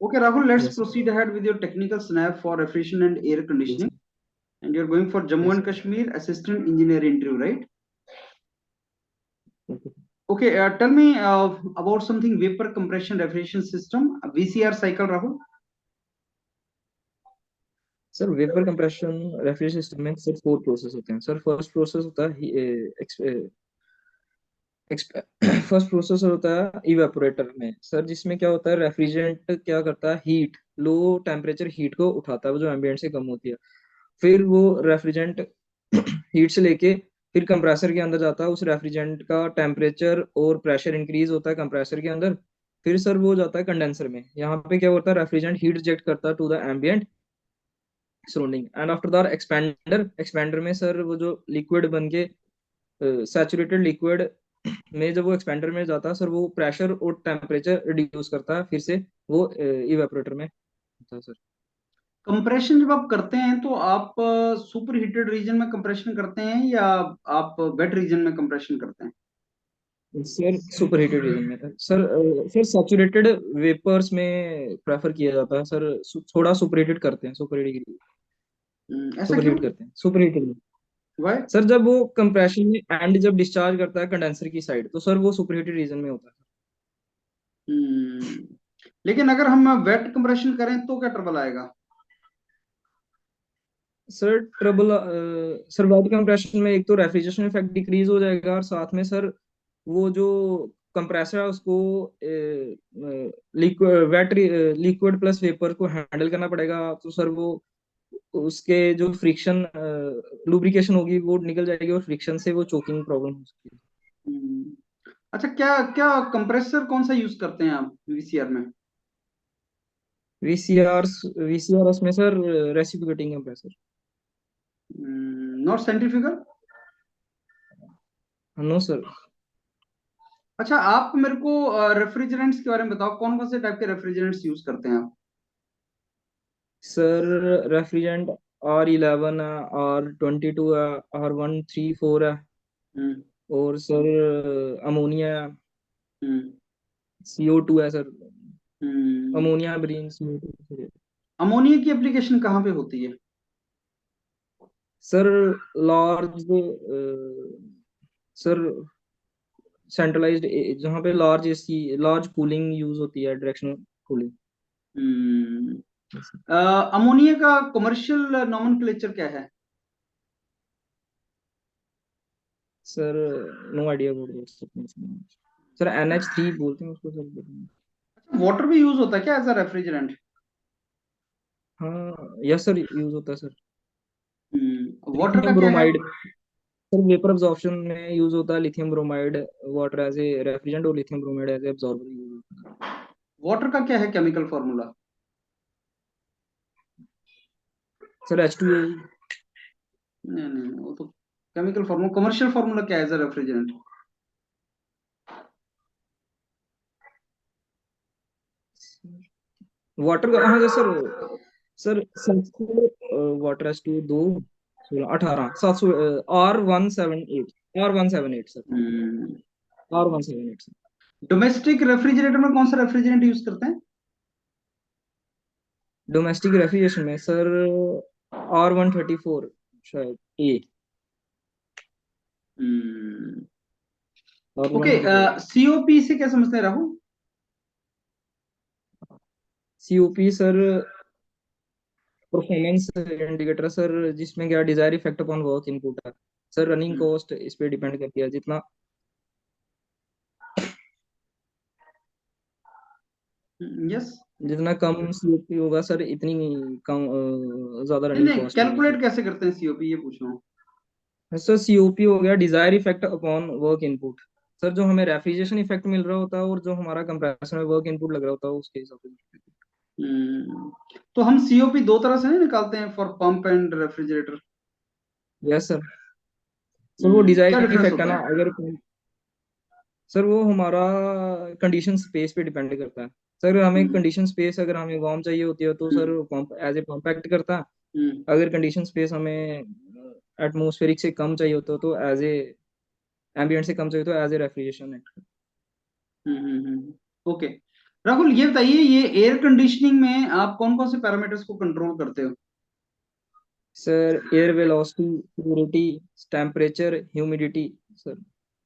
Okay, Rahul, let's Yes, sir. proceed ahead with your technical snap for refrigeration and air Yes, conditioning. sir. And you're going for Jammu Yes, and sir. Kashmir Assistant Engineer interview, right? Okay. Okay, tell me about something vapor compression refrigeration system, VCR cycle, Rahul. Sir vapour compression refrigeration system में sir 4 process होते हैं sir. First process होता है first process होता है evaporator में sir, जिसमें क्या होता है, रेफ्रिजरेंट क्या करता है, हीट, लो टेम्परेचर हीट को उठाता है वो जो एम्बियंट से कम होती है। फिर वो रेफ्रिजरेंट हीट से लेके फिर कंप्रेसर के अंदर जाता है, उस रेफ्रिजरेंट का टेम्परेचर और प्रेशर इंक्रीज होता है कंप्रेसर के अंदर। फिर सर वो जाता है कंडेंसर में, यहाँ पे क्या होता है, रेफ्रिजरेंट हीट रिजेक्ट करता है to the ambient surrounding and after that expander में सर वो जो लिक्विड बन के सैचुरेटेड लिक्विड में जब वो एक्सपेंडर में जाता है सर, वो प्रेशर और टेम्परेचर रिड्यूस करता है, फिर से वो इवेपोरेटर में होता है सर। कंप्रेशन जब आप करते हैं तो आप सुपर हीटेड रीजन में कंप्रेशन करते हैं या आप वेट रीजन में कंप्रेशन करते हैं? सर सुपर हीटेड रीजन में सर, सर सैचुरेटेड वेपर्स में प्रेफर किया जाता है सर। थोड़ा सुपर हीटेड करते हैं, ऐसा सुपर क्यों? हीट करते हैं सुपर हीटेड में वाई? सर। जब वो कंप्रेशन में एंड जब डिस्चार्ज करता है कंडेंसर की साइड, तो सर वो सुपर हीटेड रीजन में होता है। लेकिन अगर हम वेट कंप्रेशन करें तो क्या ट्रबल आएगा? Sir trouble, sir wet compression में एक तो रेफ्रिजरेशन इफेक्ट डिक्रीज हो जाएगा, और साथ में सर वो जो कंप्रेसर है उसको liquid wet liquid plus vapour को हैंडल करना पड़ेगा, तो सर वो उसके जो फ्रिक्शन लुब्रिकेशन होगी वो निकल जाएगी, और फ्रिक्शन से वो चोकिंग प्रॉब्लम हो सकती है। हम्म, अच्छा, क्या क्या कंप्रेसर कौन सा यूज करते हैं आप वीसीआर में? वीसीआर वीसीआरएस में sir reciprocating compressor. Not centrifugal? No sir. अच्छा, आप मेरे को रेफ्रिजरेंट्स के बारे में बताओ, कौन कौन से टाइप के रेफ्रिजरेंट्स यूज करते हैं आप? सर रेफ्रिजरेंट R11 है, R22 है, R134 है, हम्म। और सर अमोनिया है, हम्म। CO2 है सर। हम्म। अमोनिया ब्रीन CO2 अमोनिया की एप्लीकेशन कहाँ पे होती है? सर। लार्ज सर सेंट्रलाइज्ड, जहाँ पे large AC large cooling use होती है, डायरेक्शनल कूलिंग। हम्म। अमोनिया का कमर्शियल नॉमेनक्लेचर क्या है? Sir no idea about that sir. NH3 बोलते हैं उसको सर। वाटर भी यूज होता है क्या एज अ रेफ्रिजरेंट? हाँ यस सर, यूज होता है सर। वाटर का लिथियम क्या है? ब्रोमाइड सर, वेपर अब्जॉर्प्शन में यूज होता है lithium bromide water as a refrigerant, और lithium bromide as a absorber use होता है। वाटर का क्या है केमिकल फॉर्मूला? Sir H2O। नहीं नहीं नहीं, वो तो केमिकल फॉर्मूला, कमर्शियल फॉर्मूला क्या है एज अ रेफ्रिजरेंट? वाटर का हाँ sir. Sir 700 water H2O 2 16 18 700 R178 sir. R178 sir. Domestic refrigerator में कौन सा रेफ्रिजरेंट यूज करते हैं? डोमेस्टिक रेफ्रिजरेशन में सर R134 शायद ए। ओके, R134 सीओपी से क्या समझते हैं Rahul? COP sir performance indicator sir, जिसमें क्या desire effect upon work input है सर। रनिंग कॉस्ट इस पे डिपेंड करती है, जितना यस। जितना कम COP होगा सर, इतनी कम ज्यादा नहीं रनिंग नहीं, कॉस्ट होगी सर। कैलकुलेट कैसे करते हैं सीओपी, ये पूछ रहा हूँ। सर COP हो गया desire effect upon work input sir, जो हमें रेफ्रिजरेशन इफेक्ट मिल रहा होता है और जो हमारा कंप्रेसर में वर्क इनपुट लग रहा होता है उसके हिसाब से। हम्म, तो हम सीओपी दो तरह से नहीं निकालते हैं, for pump and refrigerator? Yes sir. Sir वो क्या डिजायर डिफरेंस इफेक्ट है होता ना, है? अगर सर वो हमारा कंडीशन स्पेस पे डिपेंड करता है सर। हमें हम्म। कंडीशन स्पेस अगर हमें वार्म चाहिए होती है तो sir hmm. Pump as a pump act करता है। हम्म। अगर कंडीशन स्पेस हमें एटमोस्फेरिक से कम चाहिए होता है तो एज ए एम्बियंट से कम चाहिए तो as a refrigeration act. Okay, Rahul ये बताइए, ये एयर कंडीशनिंग में आप कौन कौन से पैरामीटर्स को कंट्रोल करते हो? Sir air velocity, purity, temperature, humidity, sir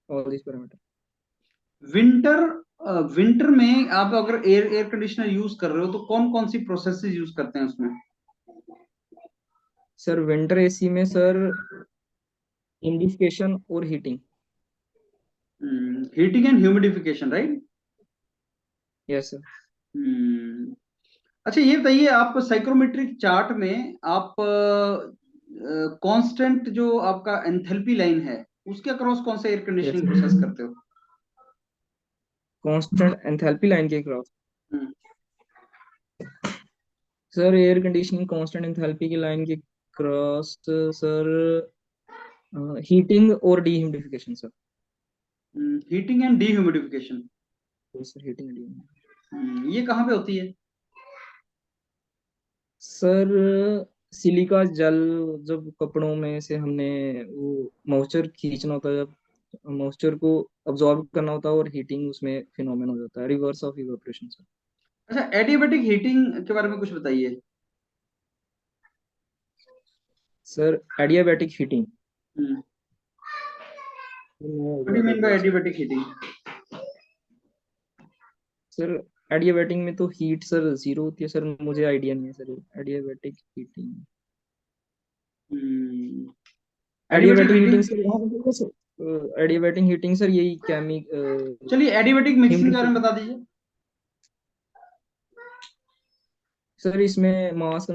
all this parameter. Winter winter में आप अगर एयर एयर कंडीशनर यूज कर रहे हो तो कौन कौन सी प्रोसेसेस यूज करते हैं उसमें? सर विंटर एसी में सर इंडिफिकेशन और heating. Heating and humidification, right? Yes sir. अच्छा ये बताइए, आप साइक्रोमेट्रिक चार्ट में आप कांस्टेंट जो आपका एंथैल्पी लाइन है उसके अक्रॉस कौन सा air yes conditioning sir. Process करते हो? कांस्टेंट एंथैल्पी लाइन के cross. Hmm, sir air conditioning constant enthalpy की लाइन के क्रॉस सर हीटिंग और dehumidification sir. Heating and dehumidification. Yes sir, heating and. ये कहाँ पे होती है? सर सिलिका जेल, जब कपड़ों में से हमने वो मॉइस्चर खींचना होता है, जब मॉइस्चर को अब्जॉर्ब करना होता है और हीटिंग उसमें फिनोमेना हो जाता है, रिवर्स ऑफ इवेपोरेशन सर। अच्छा, एडियाबैटिक हीटिंग के बारे में कुछ बताइए। Sir adiabatic heating. What do you mean by adiabatic heating? Sir adiabatic में तो हीट सर जीरो होती है सर, मुझे आइडिया नहीं है sir adiabatic heating. Adiabatic adiabatic heating heating. Sir वहाँ पे सर एडियाबैटिक हीटिंग सर यही चलिए एडियाबैटिक मिक्सिंग के बारे में ह्यूमिडिफिकेशन बता दीजिए। सर, इसमें मास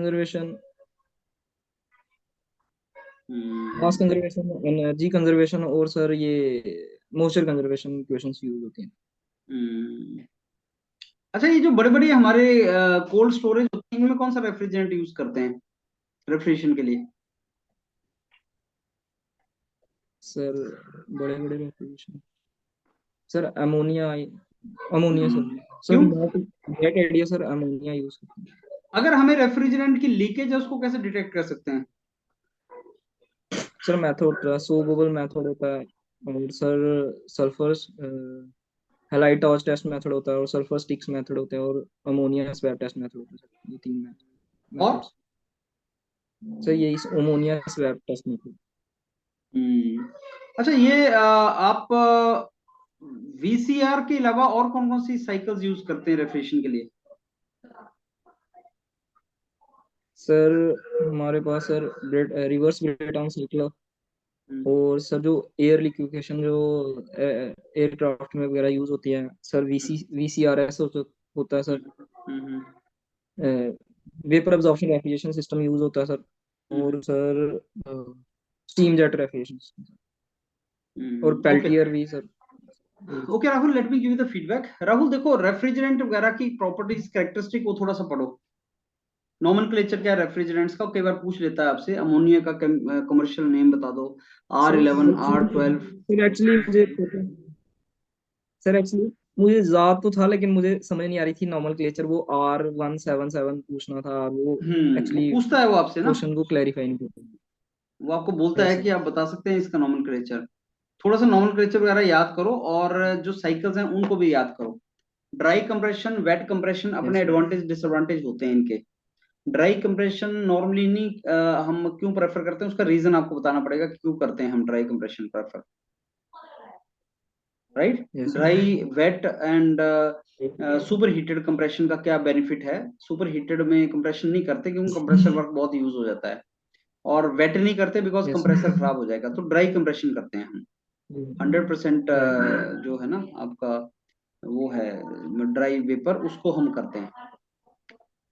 हम्म, कंजर्वेशन, एनर्जी कंजर्वेशन और सर ये मोइस्चर कंजर्वेशन इक्वेशंस यूज होती हैं। हम्म। अच्छा, ये जो बड़े बड़े हमारे कोल्ड स्टोरेज होते हैं इनमें कौन सा रेफ्रिजरेंट यूज करते हैं रेफ्रिजरेशन के लिए? सर बड़े बड़े refrigeration, sir ammonia, ammonia sir. Sir क्यों? Net idea sir, ammonia use करते हैं। अगर हमें रेफ्रिजरेंट की लीकेज है उसको कैसे डिटेक्ट कर सकते हैं? सर मेथड होता है, सो गूगल मेथड होता है, और sir sulphur halide torch test method होता है, और सल्फर स्टिक्स मेथड होते हैं, और अमोनिया स्वैब टेस्ट मेथड होता है सर, ये तीन और मेथड्स। सर यही अमोनिया स्वैब टेस्ट मेथड। हम्म, अच्छा ये आप वीसीआर के अलावा और कौन कौन सी साइकिल्स यूज करते हैं रेफ्रिजरेशन के लिए? सर हमारे पास सर रिवर्स ब्रेकडाउन साइकिल, हम्म, और सर जो एयर लिक्विफिकेशन जो एयरक्राफ्ट में वगैरह यूज होती है सर, वीसीआरएस होता है sir, hmm, hmm, vapour absorption refrigeration system use होता है सर, हम्म, और सर स्टीम जेट रेफ्रिजरेशन, और ओके। पेल्टियर भी sir. Okay Rahul, let me give you the feedback. Rahul देखो, रेफ्रिजरेंट वगैरह की प्रॉपर्टीज कैरेक्टरिस्टिक वो थोड़ा सा पढ़ो। नॉमेनक्लेचर क्या है रेफ्रिजरेंट्स का, कई बार पूछ लेता है आपसे। अमोनिया का कमर्शियल नेम बता दो। R11, R12। सर एक्चुअली मुझे सर एक्चुअली मुझे याद तो था, लेकिन मुझे समझ नहीं आ रही थी नॉर्मल क्लेचर, वो R177 पूछना था, वो एक्चुअली पूछता है वो आपसे ना। क्वेश्चन को क्लैरिफाई नहीं कर वो आपको बोलता पाया है सर। कि आप बता सकते हैं इसका नॉमेनक्लेचर। थोड़ा सा नॉमेनक्लेचर वगैरह याद करो, और जो साइकिल्स हैं उनको भी याद करो। ड्राई कंप्रेशन, वेट कंप्रेशन अपने यस सर। एडवांटेज डिसएडवांटेज होते हैं इनके। ड्राई कंप्रेशन नॉर्मली नहीं हम क्यों प्रेफर करते हैं उसका रीजन आपको बताना पड़ेगा कि क्यों करते हैं हम dry compression prefer, right? Yes sir. Dry, wet and super heated compression का क्या बेनिफिट है? सुपर हीटेड में कंप्रेशन नहीं करते क्योंकि कंप्रेसर वर्क बहुत यूज हो जाता है। और वेट नहीं करते बिकॉज यस कंप्रेसर खराब हो जाएगा, तो ड्राई कंप्रेशन करते हैं हम। 100% राइट। जो है ना आपका वो है ड्राई वेपर, उसको हम करते हैं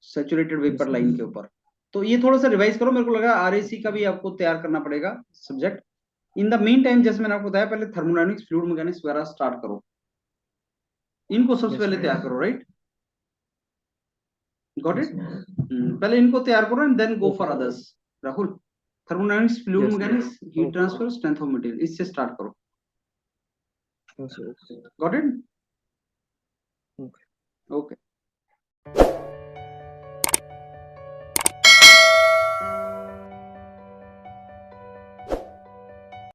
saturated yes vapour sir. Line के ऊपर। तो ये थोड़ा सा रिवाइज करो, मेरे को लगा आरएसी का भी आपको तैयार करना पड़ेगा subject. In the meantime, जैसे मैंने आपको बताया, पहले थर्मोडायनेमिक्स, फ्लूइड मैकेनिक्स वगैरह स्टार्ट करो। इनको सबसे यस पहले सर। तैयार करो, right? Got yes it? Sir. पहले इनको तैयार करो and then go okay. For others. Rahul, thermodynamics, fluid yes sir. Mechanics, heat okay. Transfer, strength of material, इससे स्टार्ट करो। Yes sir. Got it? Okay. Okay.